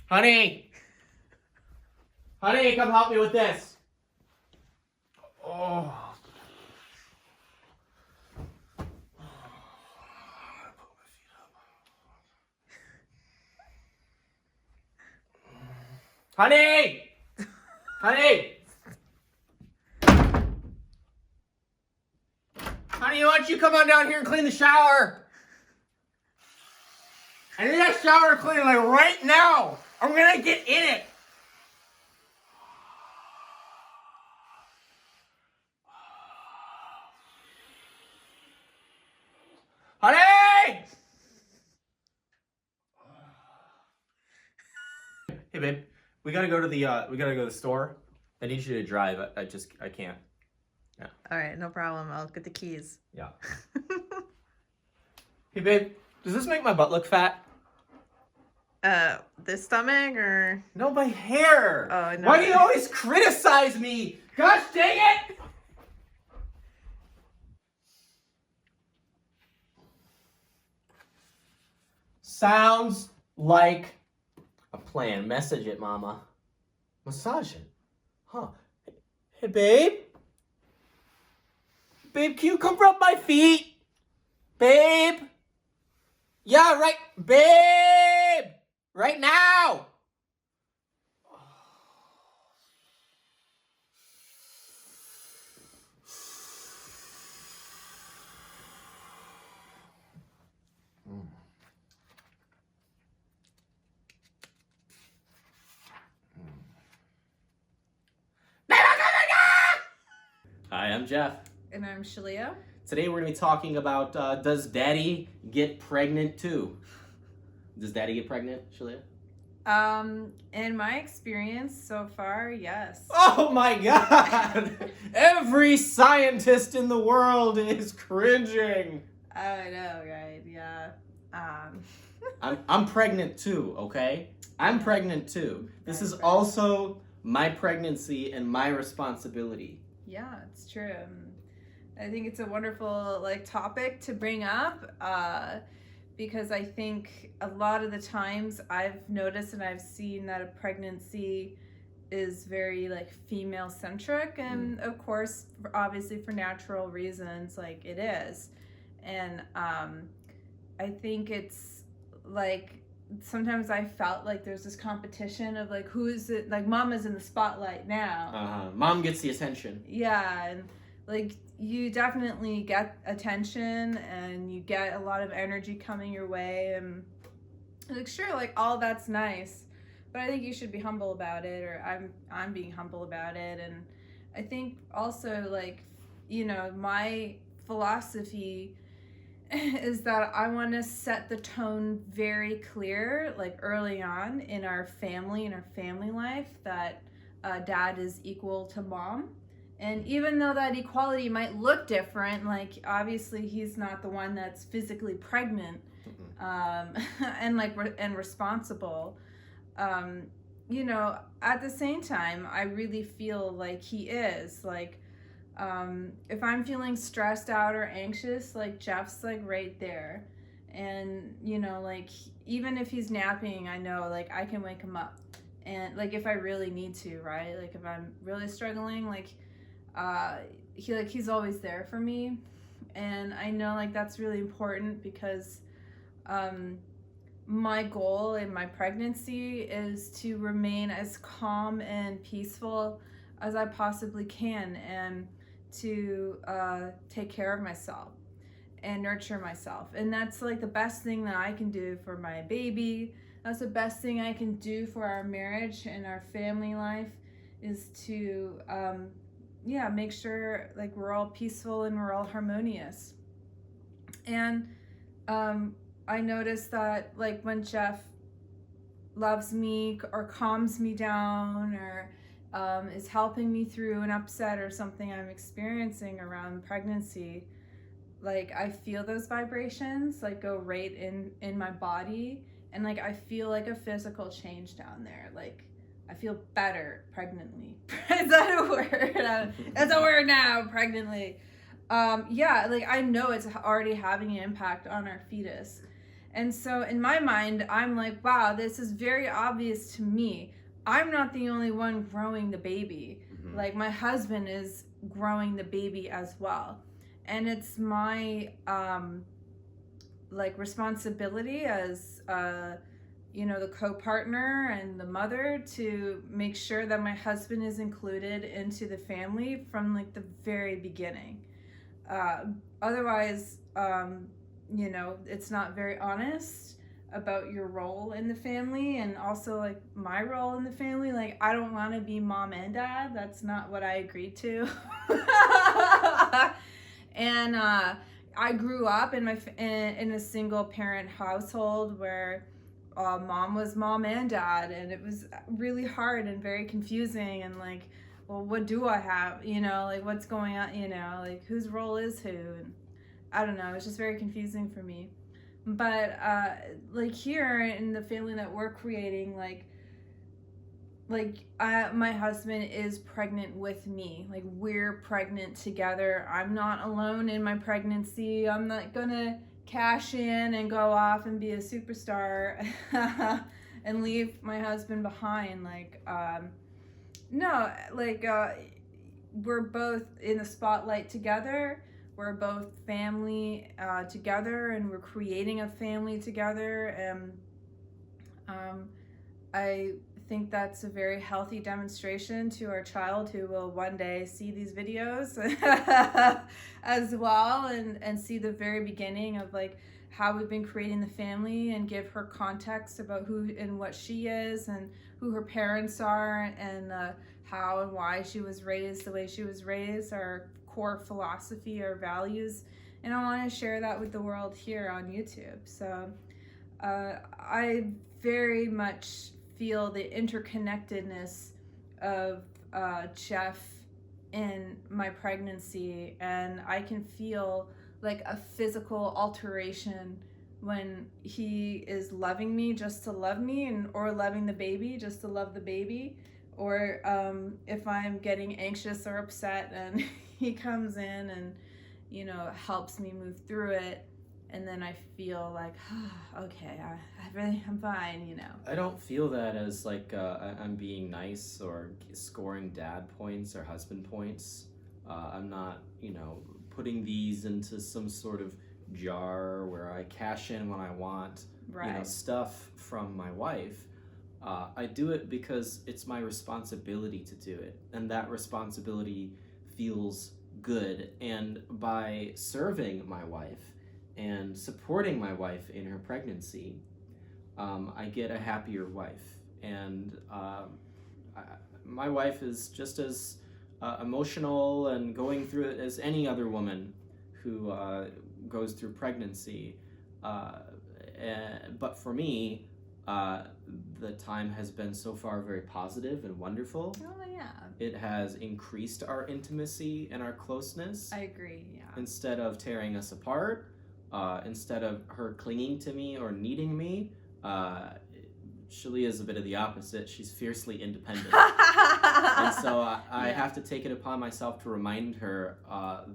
Honey! Honey, come help me with this. Oh. Honey! Honey! Honey, why don't you come on down here and clean the shower? I need that shower cleaned like right now. I'm gonna get in it. Honey! Hey babe, we gotta go to the store. I need you to drive. I can't. Yeah. All right, no problem. I'll get the keys. Yeah. Hey babe, does this make my butt look fat? The stomach or? No, my hair. Oh, no. Why do you always criticize me? Gosh dang it! Sounds like a plan. Message it, mama. Massage it. Huh. Hey, babe? Babe, can you come rub my feet? Babe? Yeah, right. Babe! Right now! Hi, I'm Jeff. And I'm Shaleia. Today we're going to be talking about does Daddy get pregnant too? Does Daddy get pregnant, Shaleia? In my experience so far, yes. Oh my God! Every scientist in the world is cringing. I know, right? Yeah. I'm pregnant too, okay? I'm pregnant too. This is also my pregnancy and my responsibility. Yeah, it's true. I think it's a wonderful topic to bring up because I think a lot of the times I've noticed and I've seen that a pregnancy is very female centric, and of course obviously for natural reasons it is. And I think it's sometimes I felt there's this competition of who is it, mama's in the spotlight now. Mom gets the attention. Yeah, and you definitely get attention and you get a lot of energy coming your way, and sure, all that's nice, but I think you should be humble about it, or I'm being humble about it. And I think also my philosophy is that I want to set the tone very clear early on in our family life, that dad is equal to mom. And even though that equality might look different, obviously he's not the one that's physically pregnant, and responsible, at the same time I really feel like he is. If I'm feeling stressed out or anxious, Jeff's right there. And even if he's napping, I know I can wake him up. And if I really need to, right? If I'm really struggling, he's always there for me. And I know that's really important because my goal in my pregnancy is to remain as calm and peaceful as I possibly can, and to take care of myself and nurture myself. And that's the best thing that I can do for my baby. That's the best thing I can do for our marriage and our family life, is to make sure we're all peaceful and we're all harmonious. And I noticed that when Jeff loves me or calms me down, or is helping me through an upset or something I'm experiencing around pregnancy, I feel those vibrations go right in my body, and I feel a physical change down there. I feel better pregnantly. Is that a word? That's a word now, pregnantly. I know it's already having an impact on our fetus. And so in my mind, I'm like, wow, this is very obvious to me. I'm not the only one growing the baby. Mm-hmm. Like, my husband is growing the baby as well. And it's my like responsibility as the co-partner and the mother to make sure that my husband is included into the family from like the very beginning. Otherwise, it's not very honest about your role in the family, and also like my role in the family. Like, I don't want to be mom and dad. That's not what I agreed to. And I grew up in a single parent household where mom was mom and dad, and it was really hard and very confusing, and like, well, what do I have? Like, what's going on? Like, whose role is who? And I don't know. It's just very confusing for me. But like here in the family that we're creating, my husband is pregnant with me. Like, we're pregnant together. I'm not alone in my pregnancy. I'm not gonna cash in and go off and be a superstar and leave my husband behind. No, we're both in the spotlight together. We're both family together, and we're creating a family together. And I think that's a very healthy demonstration to our child, who will one day see these videos as well, and see the very beginning of like how we've been creating the family, and give her context about who and what she is, and who her parents are, and how and why she was raised the way she was raised, our core philosophy, our values. And I want to share that with the world here on YouTube. So I very much feel the interconnectedness of Jeff in my pregnancy, and I can feel like a physical alteration when he is loving me just to love me, or loving the baby just to love the baby, or if I'm getting anxious or upset and he comes in and helps me move through it. And then I feel like, okay, I'm fine, I don't feel that as like I'm being nice or scoring dad points or husband points. I'm not, putting these into some sort of jar where I cash in when I want, right. Stuff from my wife. I do it because it's my responsibility to do it, and that responsibility feels good. And by serving my wife and supporting my wife in her pregnancy, I get a happier wife. And my wife is just as emotional and going through it as any other woman who goes through pregnancy. But for me, the time has been so far very positive and wonderful. Oh, yeah. It has increased our intimacy and our closeness. I agree, yeah. Instead of tearing us apart, instead of her clinging to me or needing me, Shaleia is a bit of the opposite. She's fiercely independent. And so I have to take it upon myself to remind her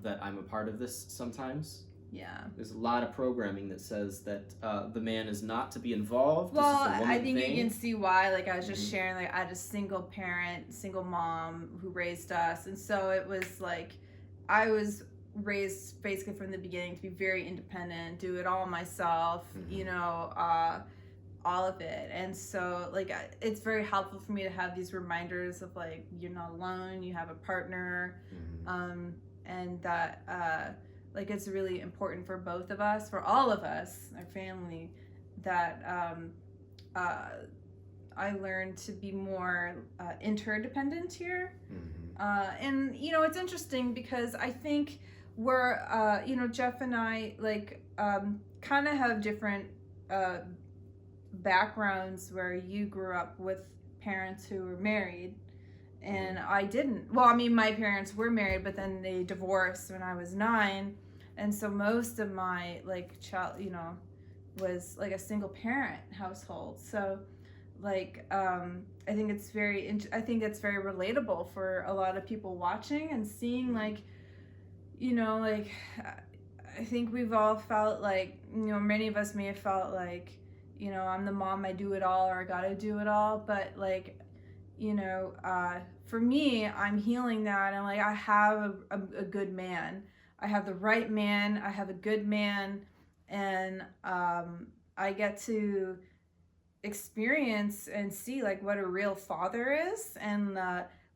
that I'm a part of this sometimes. Yeah. There's a lot of programming that says that the man is not to be involved. Well, this is a woman I think thing. you can see why. Like, I was just sharing, like, I had a single parent, single mom who raised us. And so it was like, I was raised basically from the beginning to be very independent, do it all myself, all of it. And so, like, it's very helpful for me to have these reminders of, like, you're not alone, you have a partner, and that, like, it's really important for both of us, for all of us, our family, that I learned to be more interdependent here. And, it's interesting because I think we're, Jeff and I, like, kind of have different backgrounds, where you grew up with parents who were married and I didn't. Well, I mean, my parents were married, but then they divorced when I was 9, and so most of my child, was like a single parent household. So, like, I think it's very relatable for a lot of people watching and seeing, like, I think we've all felt like, many of us may have felt like, I'm the mom, I do it all, or I gotta do it all. But like, for me, I'm healing that. And like, I have a good man. I have the right man. I have a good man. And I get to experience and see like what a real father is, and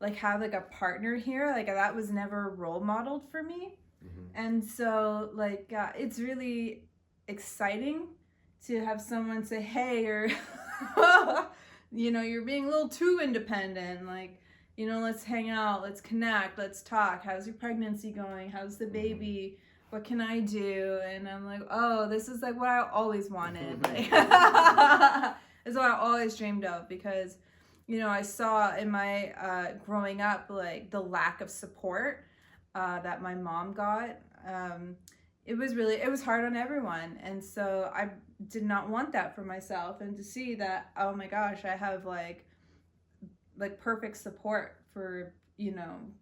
like have like a partner here. Like that was never role modeled for me. And so like it's really exciting to have someone say, hey, you're you're being a little too independent. Like, let's hang out, let's connect, let's talk. How's your pregnancy going? How's the baby? What can I do? And I'm like, oh, this is like what I always wanted. Like, it's what I always dreamed of, because I saw in my growing up like the lack of support that my mom got. It was hard on everyone, and so I did not want that for myself. And to see that, oh my gosh, I have like perfect support for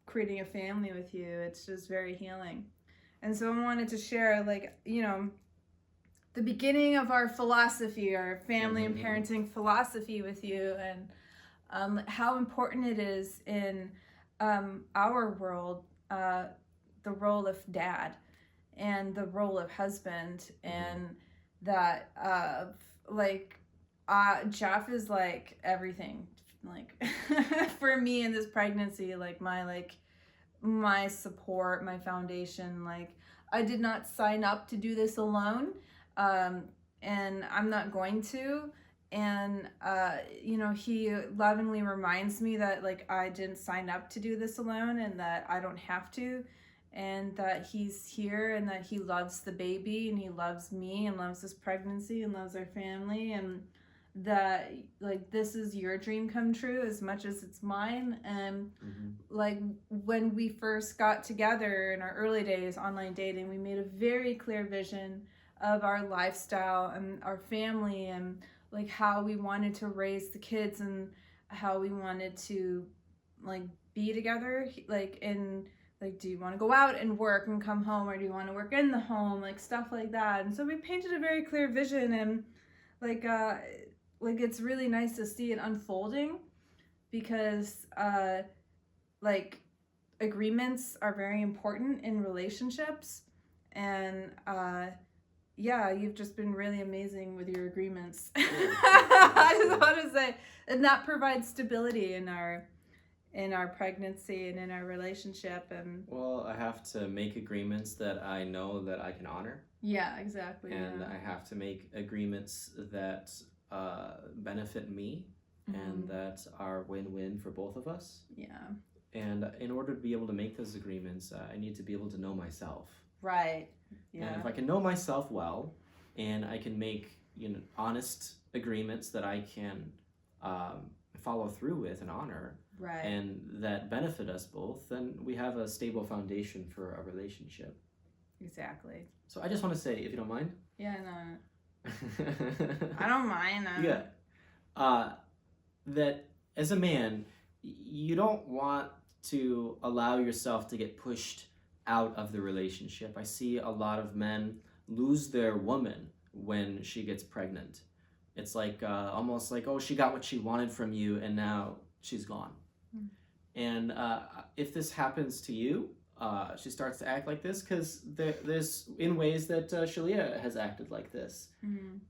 creating a family with you, it's just very healing. And so I wanted to share like the beginning of our philosophy, our family and parenting philosophy with you, and how important it is in our world, the role of dad and the role of husband, and that Jeff is like everything, like for me in this pregnancy, like my support, my foundation. Like I did not sign up to do this alone, and I'm not going to. And he lovingly reminds me that like I didn't sign up to do this alone, and that I don't have to, and that he's here, and that he loves the baby, and he loves me, and loves this pregnancy, and loves our family, and that like this is your dream come true as much as it's mine. And like when we first got together in our early days online dating, we made a very clear vision of our lifestyle and our family, and like how we wanted to raise the kids, and how we wanted to like be together, like in like, do you want to go out and work and come home, or do you want to work in the home, like stuff like that. And so we painted a very clear vision, and like it's really nice to see it unfolding, because like agreements are very important in relationships. And yeah, you've just been really amazing with your agreements. I just want to say, and that provides stability in our pregnancy and in our relationship. And well, I have to make agreements that I know that I can honor. Yeah, exactly. And I have to make agreements that benefit me, and that are win-win for both of us. Yeah. And in order to be able to make those agreements, I need to be able to know myself. Right. Yeah. And if I can know myself well, and I can make honest agreements that I can follow through with and honor, right, and that benefit us both, then we have a stable foundation for a relationship. Exactly. So I just want to say, if you don't mind. Yeah, no. I don't mind. Yeah. That as a man, you don't want to allow yourself to get pushed out of the relationship. I see a lot of men lose their woman when she gets pregnant. It's like almost like, oh, she got what she wanted from you, and now she's gone. And if this happens to you, she starts to act like this, because there's in ways that Shaleia has acted like this.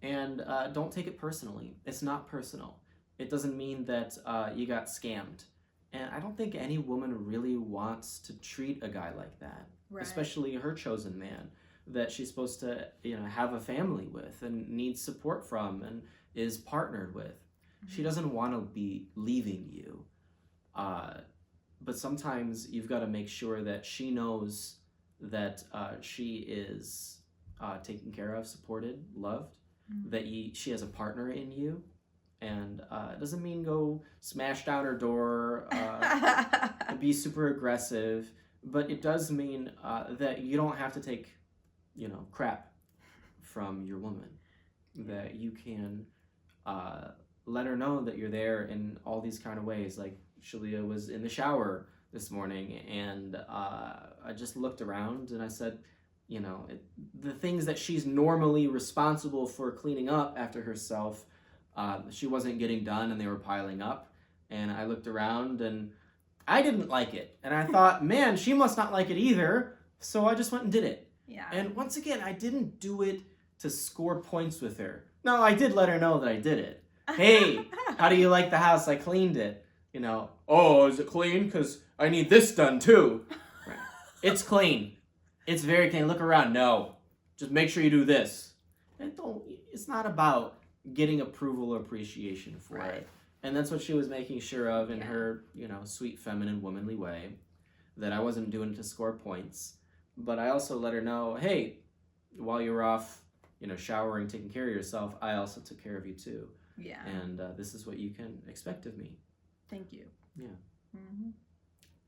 And don't take it personally. It's not personal. It doesn't mean that you got scammed. And I don't think any woman really wants to treat a guy like that, right, especially her chosen man that she's supposed to have a family with and needs support from and is partnered with. She doesn't want to be leaving you. But sometimes you've got to make sure that she knows that she is taken care of, supported, loved, that she has a partner in you. And it doesn't mean go smash down her door, be super aggressive, but it does mean that you don't have to take, crap from your woman. That you can let her know that you're there in all these kind of ways. Like Shaleia was in the shower this morning, and I just looked around and I said, the things that she's normally responsible for cleaning up after herself, she wasn't getting done and they were piling up. And I looked around and I didn't like it. And I thought, man, she must not like it either. So I just went and did it. Yeah. And once again, I didn't do it to score points with her. No, I did let her know that I did it. Hey, how do you like the house? I cleaned it. Oh, is it clean? Because I need this done too. Right. It's clean. It's very clean. Look around. No, just make sure you do this. And it's not about getting approval or appreciation for it. And that's what she was making sure of in her, sweet, feminine, womanly way, that I wasn't doing it to score points. But I also let her know, hey, while you were off, showering, taking care of yourself, I also took care of you too. Yeah. And this is what you can expect of me. Thank you. Yeah. Mm-hmm.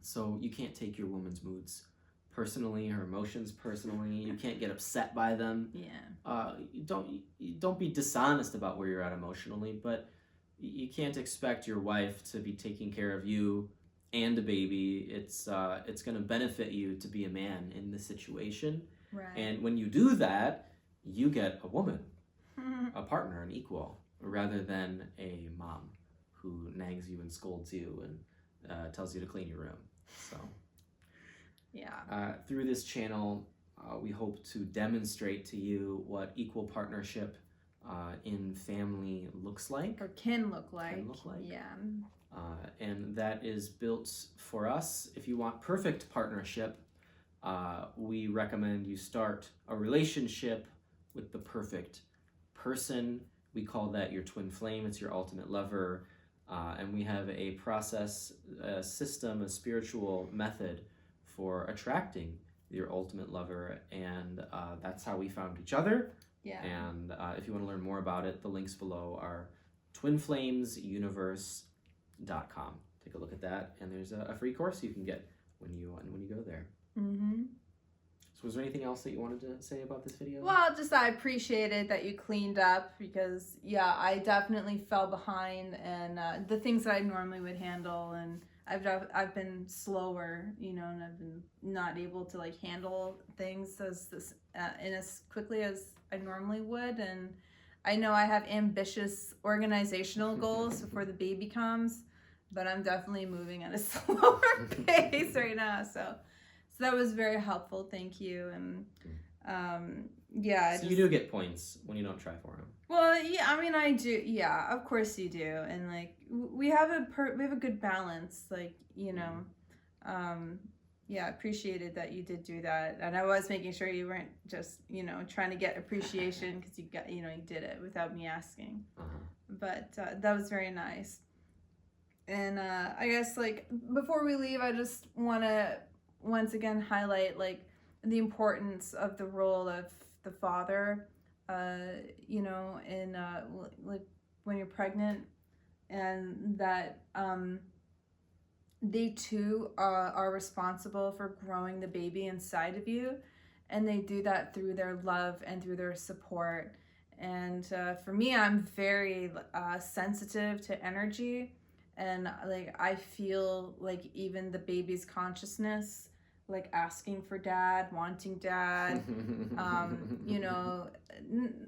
So you can't take your woman's moods personally, her emotions personally. You can't get upset by them. Yeah. Don't be dishonest about where you're at emotionally, but you can't expect your wife to be taking care of you and a baby. It's going to benefit you to be a man in this situation. Right. And when you do that, you get a woman, a partner, an equal, rather than a mom who nags you and scolds you and tells you to clean your room. So, yeah. Through this channel, we hope to demonstrate to you what equal partnership in family looks like. Or can look like. Yeah. And that is built for us. If you want perfect partnership, we recommend you start a relationship with the perfect person. We call that your twin flame. It's your ultimate lover. And we have a process, a system, a spiritual method for attracting your ultimate lover. And that's how we found each other. Yeah. And if you want to learn more about it, the links below are twinflamesuniverse.com. Take a look at that. And there's a free course you can get when you go there. Mm-hmm. So was there anything else that you wanted to say about this video? Well, just I appreciated that you cleaned up because, I definitely fell behind and the things that I normally would handle, and I've been slower, and I've been not able to handle things in as quickly as I normally would. And I know I have ambitious organizational goals before the baby comes, but I'm definitely moving at a slower pace right now. So that was very helpful. Thank you. And So you do get points when you don't try for them. Well, yeah, I mean, I do. Yeah, of course you do. And we have a good balance. I appreciated that you did do that. And I was making sure you weren't just, trying to get appreciation because you did it without me asking. But that was very nice. And I guess before we leave, I just want to once again highlight the importance of the role of the father, in when you're pregnant, and that they too are responsible for growing the baby inside of you, and they do that through their love and through their support. And for me, I'm very sensitive to energy, and I feel even the baby's consciousness, asking for dad, wanting dad,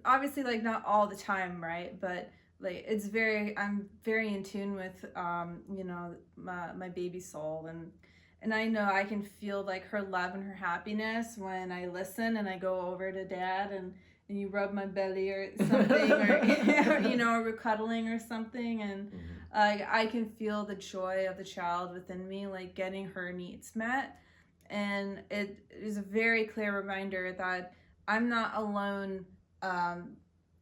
obviously not all the time, right? But I'm very in tune with my baby soul, and I know I can feel her love and her happiness when I listen and I go over to dad and you rub my belly or something, or or we're cuddling or something, and I can feel the joy of the child within me, getting her needs met. And it is a very clear reminder that I'm not alone.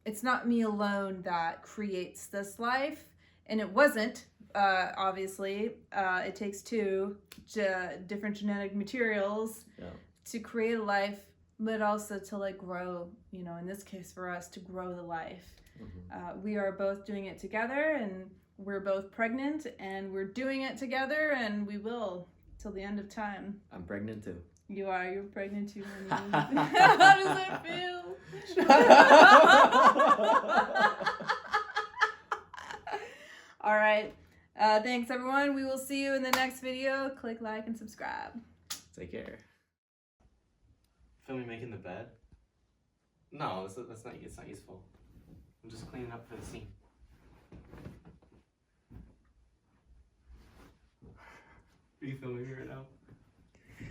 It's not me alone that creates this life. And it wasn't, obviously. It takes two different genetic materials to create a life, but also to grow, in this case for us, to grow the life. We are both doing it together, and we're both pregnant, and we're doing it together, and we will. Till the end of time. I'm pregnant too. You are. You're pregnant too, honey. How does that feel? All right. Thanks, everyone. We will see you in the next video. Click like and subscribe. Take care. Film me making the bed? No, that's not. It's not useful. I'm just cleaning up for the scene. Are you filming me right now?